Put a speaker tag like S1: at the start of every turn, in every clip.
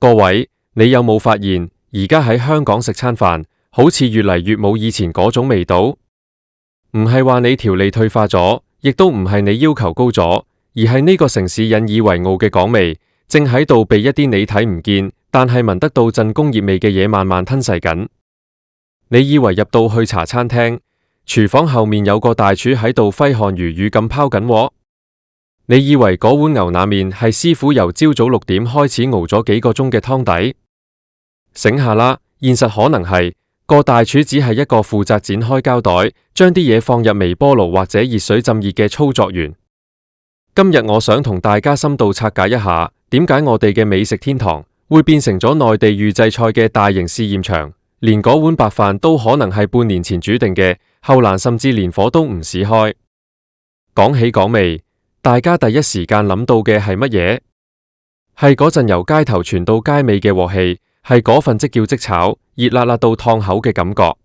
S1: 各位，你有冇發現而家喺香港食餐飯，好似越嚟越冇以前嗰種味道？唔係話你條脷退化咗，亦都唔係你要求高咗，而係呢個城市引以為傲嘅港味，正喺度被一啲你睇唔見，但係聞得到陣工業味嘅嘢慢慢吞噬緊。你以為入到去茶餐廳，廚房後面有個大廚喺度揮汗如雨咁拋緊鍋？你以為嗰碗牛腩麵係師傅由朝早6點開始熬咗幾個鐘嘅湯底？醒下啦，現實可能係個大廚只係一個負責剪開膠袋，將啲嘢放入微波爐或者熱水浸熱嘅操作員。今日我想同大家深度拆解一下，點解我哋嘅美食天堂會變成咗內地預製菜嘅大型試驗場，連嗰碗白飯都可能係半年前煮定嘅，後欄甚至連火都唔使開。講起港味，大家第一時間諗到嘅係乜嘢？係嗰陣由街頭傳到街尾嘅鑊氣，係嗰份即叫即炒、熱辣辣到燙口嘅感覺。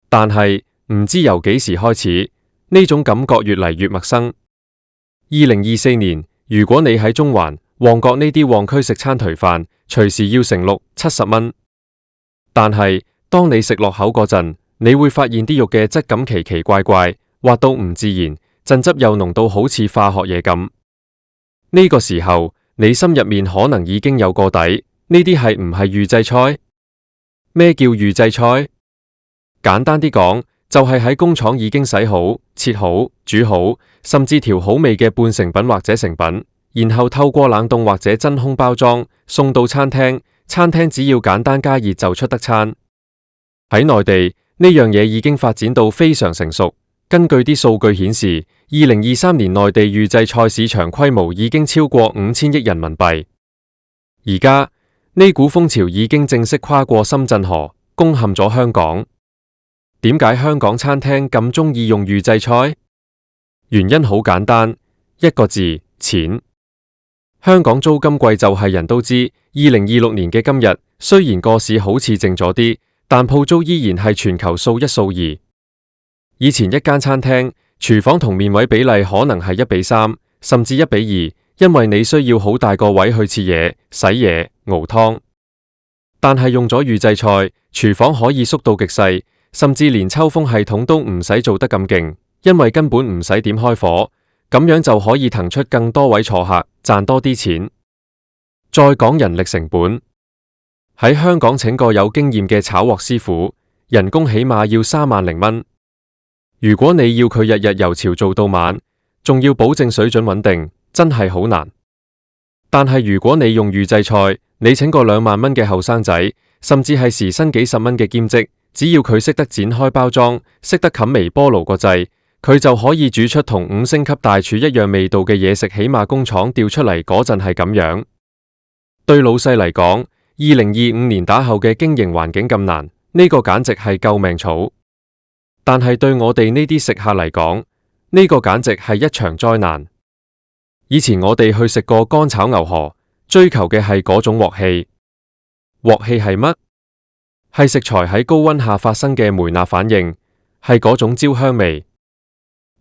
S1: 但係唔知由幾時開始，呢種感覺越嚟越陌生。2024年，如果你喺中環、旺角呢啲旺區食餐頹飯，隨時要成60-70蚊。但係當你食落口嗰陣，你會發現啲肉嘅質感奇奇怪怪，滑到唔自然，陣汁又濃到好似化學嘢咁。呢個時候，你心入面可能已經有個底，呢啲係唔係預製菜？咩叫預製菜？簡單啲講，就係喺工廠已經洗好、切好、煮好，甚至調好味嘅半成品或者成品，然後透過冷凍或者真空包裝送到餐廳，餐廳只要簡單加熱就出得餐。喺內地，呢樣嘢已經發展到非常成熟。根據啲數據顯示，2023年內地預製菜市場規模已經超過5000億人民幣。而家呢股風潮已經正式跨過深圳河，攻陷咗香港。點解香港餐廳咁鍾意用預製菜？原因好簡單，一個字：錢。香港租金貴就係人都知。2026年嘅今日，雖然個市好似靜咗啲，但鋪租依然係全球數一數二。以前一間餐廳，廚房同面位比例可能係1:3，甚至1:2，因為你需要好大個位去切嘢、洗嘢、熬湯。但係用咗預製菜，廚房可以縮到極細，甚至連抽風系統都唔使做得咁勁，因為根本唔使點開火，咁樣就可以騰出更多位坐客，賺多啲錢。再講人力成本，喺香港請個有經驗嘅炒鑊師傅，人工起碼要3萬零蚊。如果你要佢日日由朝做到晚，仲要保證水準穩定，真係好難。但係如果你用預製菜，你請個2萬蚊嘅後生仔，甚至係時薪幾十蚊嘅兼職，只要佢識得剪開包裝，識得冚微波爐個掣，佢就可以煮出同5星級大廚一樣味道嘅嘢食。起碼工廠調出嚟嗰陣係咁樣。對老細嚟講，2025年打後嘅經營環境咁難，呢個簡直係救命草。但係對我哋呢啲食客嚟講，呢個簡直係一場災難。以前我哋去食過乾炒牛河，追求嘅係嗰種鑊氣。鑊氣係乜？係食材喺高溫下發生嘅梅納反應，係嗰種焦香味。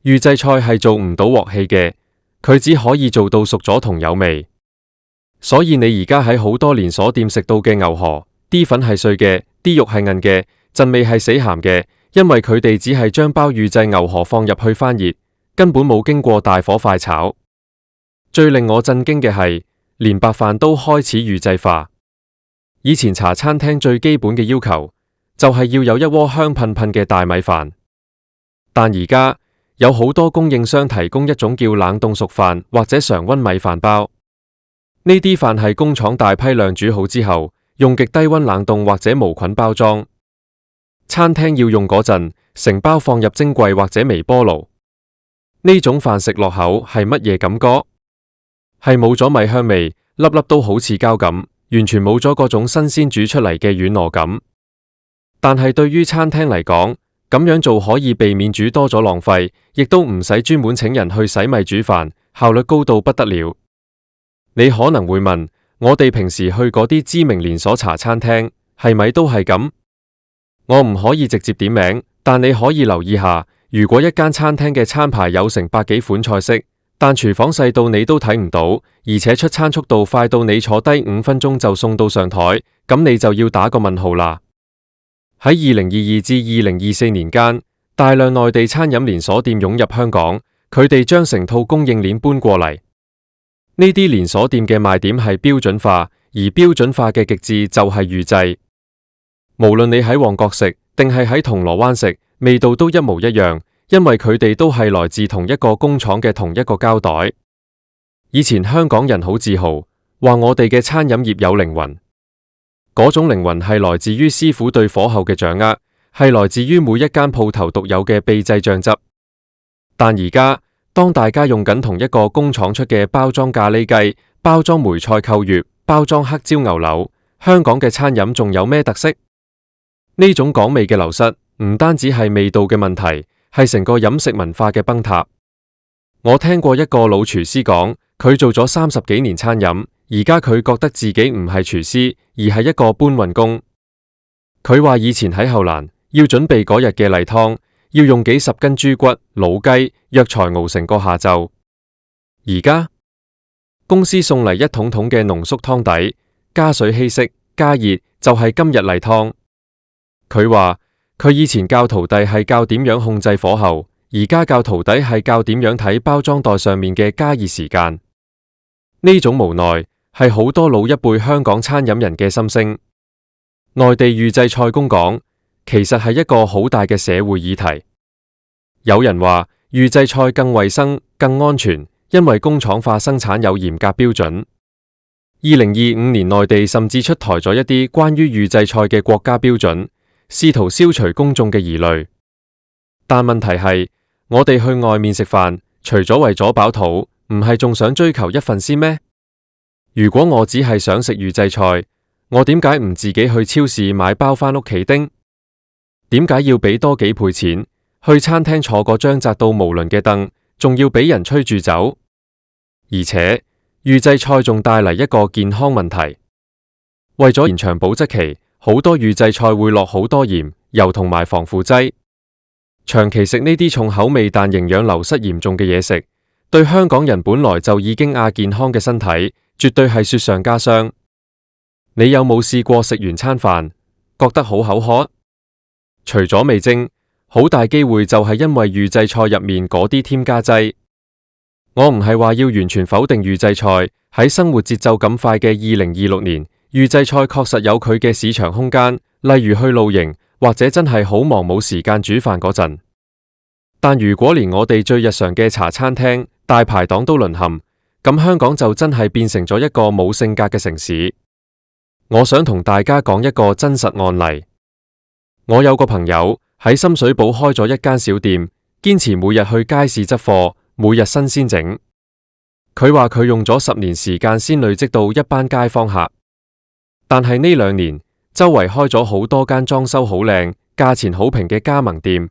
S1: 預製菜係做唔到鑊氣嘅，佢只可以做到熟咗同有味。所以你而家喺好多連鎖店食到嘅牛河，啲粉係碎嘅，啲肉係韌嘅，陣味係死鹹嘅。因為佢哋只係將包預製牛河放入去翻熱，根本冇經過大火快炒。最令我震驚嘅係，連白飯都開始預製化。以前茶餐廳最基本嘅要求就係要有一鍋香噴噴嘅大米飯，但而家有好多供應商提供一種叫冷凍熟飯或者常溫米飯包。呢啲飯係工廠大批量煮好之後，用極低溫冷凍或者無菌包裝。餐廳要用嗰陣，成包放入蒸櫃或者微波爐。呢種飯食落口係乜嘢感覺？係冇咗米香味，粒粒都好似膠咁，完全冇咗嗰種新鮮煮出嚟嘅軟糯感。但係對於餐廳嚟講，咁樣做可以避免煮多咗浪費，亦都唔使專門請人去洗米煮飯，效率高到不得了。你可能會問，我哋平時去嗰啲知名連鎖茶餐廳，係咪都係咁？我唔可以直接點名，但你可以留意下，如果一間餐廳嘅餐牌有成100幾款菜式，但廚房細到你都睇唔到，而且出餐速度快到你坐低5分鐘就送到上台，咁你就要打個問號啦。喺2022至2024年間，大量內地餐飲連鎖店湧入香港，佢哋將成套供應鏈搬過嚟。呢啲連鎖店嘅賣點係標準化，而標準化嘅極致就係預製。無論你喺旺角食，定係喺銅鑼灣食，味道都一模一樣，因為佢哋都係來自同一個工廠嘅同一個膠袋。以前香港人好自豪，話我哋嘅餐飲業有靈魂。嗰種靈魂係來自於師傅對火候嘅掌握，係來自於每一間鋪頭獨有嘅秘製醬汁。但而家，當大家用緊同一個工廠出嘅包裝咖喱雞、包裝梅菜扣月、包裝黑椒牛柳，香港嘅餐飲仲有咩特色？呢種港味嘅流失，唔單止係味道嘅問題，係成個飲食文化嘅崩塌。我聽過一個老廚師講，佢做咗30幾年餐飲，而家佢覺得自己唔係廚師，而係一個搬運工。佢話以前喺後欄要準備嗰日嘅例湯，要用幾十斤豬骨、老雞、藥材熬成個下晝。而家公司送嚟一桶桶嘅濃縮湯底，加水稀釋，加熱，就係今日例湯。佢話佢以前教徒弟係教點樣控制火候，而家教徒弟係教點樣睇包裝袋上面嘅加熱時間。呢種無奈係好多老一輩香港餐飲人嘅心聲。內地預製菜供港其實係一個好大嘅社會議題。有人話預製菜更衛生、更安全，因為工廠化生產有嚴格標準。2025年內地甚至出台咗一啲關於預製菜嘅國家標準，試圖消除公眾嘅疑慮。但問題係，我哋去外面食飯，除咗為咗飽肚，唔係仲想追求一份先咩？如果我只係想食預製菜，我點解唔自己去超市買包返屋企叮？點解要俾多幾倍錢去餐廳坐個張窄到無倫嘅凳，仲要俾人吹住走？而且預製菜仲帶嚟一個健康問題，為咗延長保質期，好多預製菜會落好多鹽、油同埋防腐劑。長期食呢啲重口味但營養流失嚴重嘅嘢食，對香港人本來就已經亞健康嘅身體，絕對係雪上加霜。你有冇試過食完餐飯，覺得好口渴？除咗味精，好大機會就係因為預製菜入面嗰啲添加劑。我唔係話要完全否定預製菜，喺生活節奏咁快嘅2026年，預製菜確實有佢嘅市場空間，例如去露營，或者真係好忙冇時間煮飯嗰陣。但如果連我哋最日常嘅茶餐廳、大排檔都淪陷，咁香港就真係變成咗一個冇性格嘅城市。我想同大家講一個真實案例。我有個朋友喺深水埗開咗一間小店，堅持每日去街市執貨，每日新鮮整。佢話佢用咗10年時間先累積到一班街坊客，但係呢2年周圍開咗好多間裝修好靚、價錢好平嘅加盟店。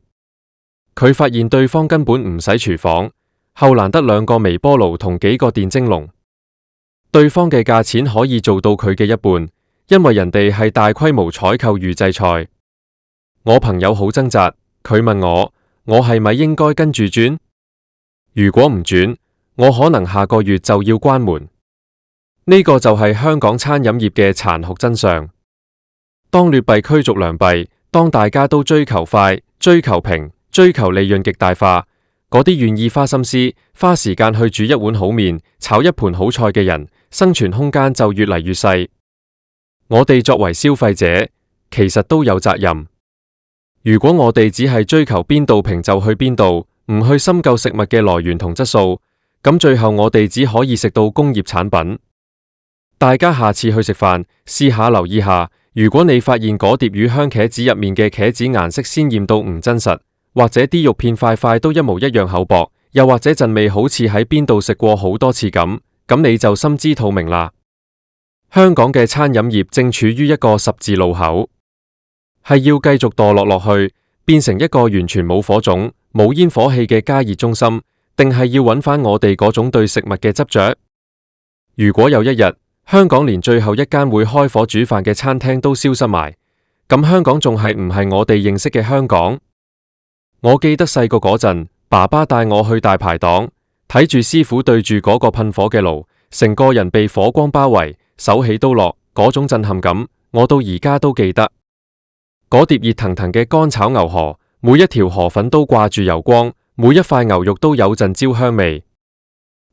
S1: 佢發現對方根本唔使廚房，後欄得2個微波爐同幾個電蒸籠。對方嘅價錢可以做到佢嘅一半，因為人哋係大規模採購預製菜。我朋友好掙扎，佢問我係咪應該跟住轉？如果唔轉，我可能下個月就要關門。呢個就係香港餐飲業嘅殘酷真相。當劣幣驅逐良幣，當大家都追求快、追求平、追求利潤極大化，嗰啲願意花心思、花時間去煮一碗好麵、炒一盤好菜嘅人，生存空間就越嚟越細。我哋作為消費者，其實都有責任。如果我哋只係追求邊度平就去邊度，唔去深究食物嘅來源同質素，咁最後我哋只可以食到工業產品。大家下次去食飯，試下留意下，如果你發現嗰碟魚香茄子入面嘅茄子顏色鮮豔到唔真實，或者啲肉片塊塊都一模一樣厚薄，又或者陣味好似喺邊度食過好多次咁你就心知肚明啦。香港嘅餐飲業正處於一個十字路口，係要繼續墮落落去，變成一個完全冇火種、冇煙火氣嘅加熱中心，定係要揾返我哋嗰種對食物嘅執着？如果有一日，香港連最後一間會開火煮飯嘅餐廳都消失埋，咁香港仲係唔係我哋認識嘅香港？我記得細個嗰陣，爸爸帶我去大排檔睇住師傅對住嗰個噴火嘅爐，成個人被火光包圍，手起刀落，嗰種震撼感，我到而家都記得。嗰碟熱騰騰嘅乾炒牛河，每一條河粉都掛住油光，每一塊牛肉都有陣焦香味。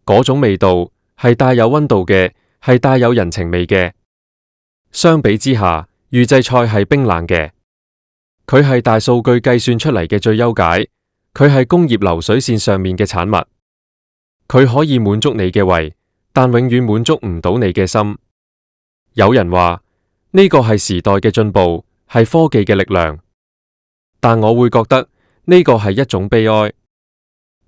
S1: 嗰種味道係帶有溫度嘅，係帶有人情味嘅。相比之下，預製菜係冰冷嘅。佢係大數據計算出嚟嘅最優解，佢係工業流水線上面嘅產物。佢可以滿足你嘅胃，但永遠滿足唔到你嘅心。有人話呢個係時代嘅進步，係科技嘅力量，但我會覺得呢個係一種悲哀。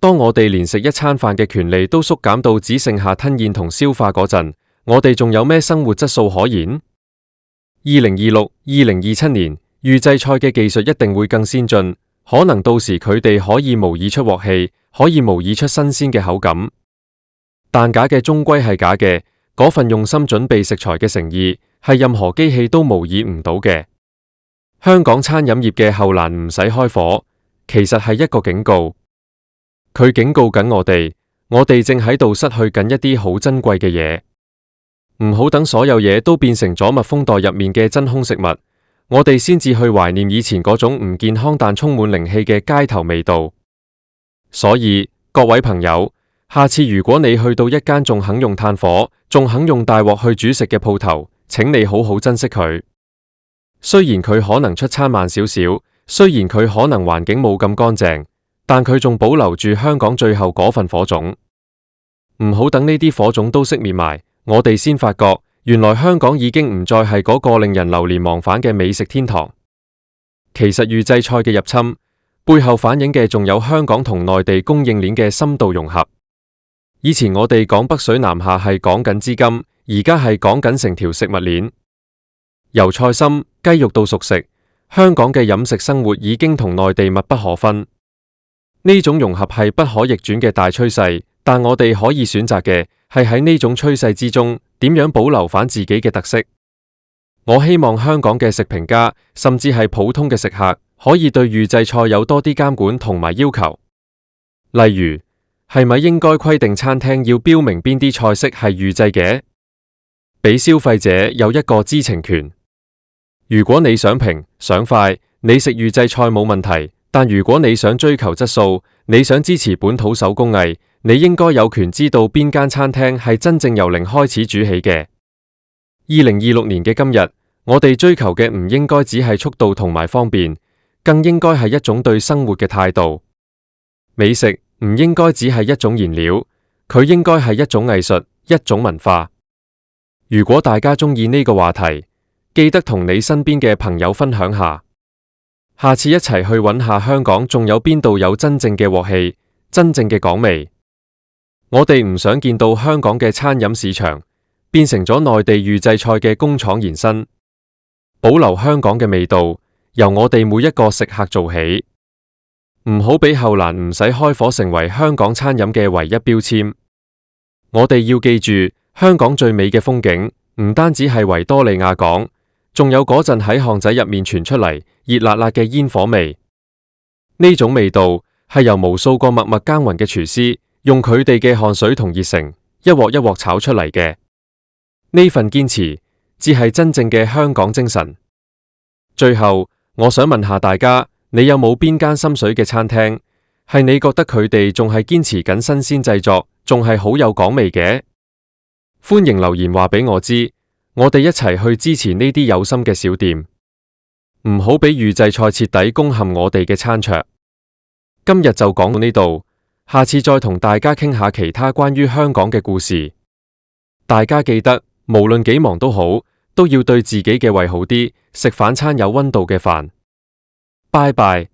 S1: 當我哋連食一餐飯嘅權利都縮減到只剩下吞咽同消化嗰陣，我哋仲有咩生活質素可言？2026、2027年，預製菜嘅技術一定會更先進，可能到時佢哋可以模擬出鑊氣，可以模擬出新鮮嘅口感。但假嘅終歸係假嘅，嗰份用心準備食材嘅誠意，係任何機器都模擬唔到嘅。香港餐飲業嘅後欄唔使開火，其實係一個警告。佢警告緊我哋正喺度失去緊一啲好珍貴嘅嘢。唔好等所有嘢都變成咗密封袋入面嘅真空食物，我哋先至去懷念以前嗰種唔健康但充滿靈氣嘅街頭味道。所以各位朋友，下次如果你去到一間仲肯用炭火，仲肯用大鑊去煮食嘅鋪頭，請你好好珍惜佢。雖然佢可能出餐慢少少，雖然佢可能環境冇咁乾淨，但佢仲保留住香港最後嗰份火種。唔好等呢啲火種都熄滅埋，我哋先發覺，原來香港已經唔再係嗰個令人流連忘返嘅美食天堂。其實預製菜嘅入侵，背後反映嘅仲有香港同內地供應鏈嘅深度融合。以前我哋講北水南下係講緊資金，而家係講緊成條食物鏈。由菜心、雞肉到熟食，香港嘅飲食生活已經同內地密不可分。呢種融合係不可逆轉嘅大趨勢，但我哋可以選擇嘅係喺呢種趨勢之中，點樣保留返自己嘅特色。我希望香港嘅食評家，甚至係普通嘅食客，可以對預製菜有多啲監管同埋要求。例如，係咪應該規定餐廳要標明邊啲菜式係預製嘅，俾消費者有一個知情權。如果你想平想快，你食預製菜冇問題。但如果你想追求質素，你想支持本土手工藝，你應該有權知道邊間餐廳係真正由零開始煮起嘅。2026年嘅今日，我哋追求嘅唔應該只係速度同埋方便，更應該係一種對生活嘅態度。美食唔應該只係一種燃料，佢應該係一種藝術，一種文化。如果大家鍾意呢個話題，記得同你身邊嘅朋友分享下。下次一齊去揾下香港仲有邊度有真正嘅鑊氣，真正嘅港味。我哋唔想見到香港嘅餐飲市場變成咗內地預製菜嘅工廠延伸。保留香港嘅味道，由我哋每一個食客做起。唔好俾後欄唔使開火成為香港餐飲嘅唯一標籤。我哋要記住，香港最美嘅風景唔單止係維多利亞港，仲有嗰陣喺巷仔入面傳出嚟熱辣辣嘅煙火味。呢種味道係由無數個默默耕耘嘅廚師用佢哋嘅汗水同熱誠一鑊一鑊炒出嚟嘅。呢份堅持至係真正嘅香港精神。最後，我想問下大家，你有冇邊間心水嘅餐廳係你覺得佢哋仲係堅持緊新鮮製作，仲係好有港味嘅？歡迎留言話俾我知。我哋一齊去支持呢啲有心嘅小店，唔好俾預製菜徹底攻陷我哋嘅餐桌。今日就講到呢度，下次再同大家傾下其他關於香港嘅故事。大家記得，無論幾忙都好，都要對自己嘅胃好啲，食返餐有溫度嘅飯。拜拜。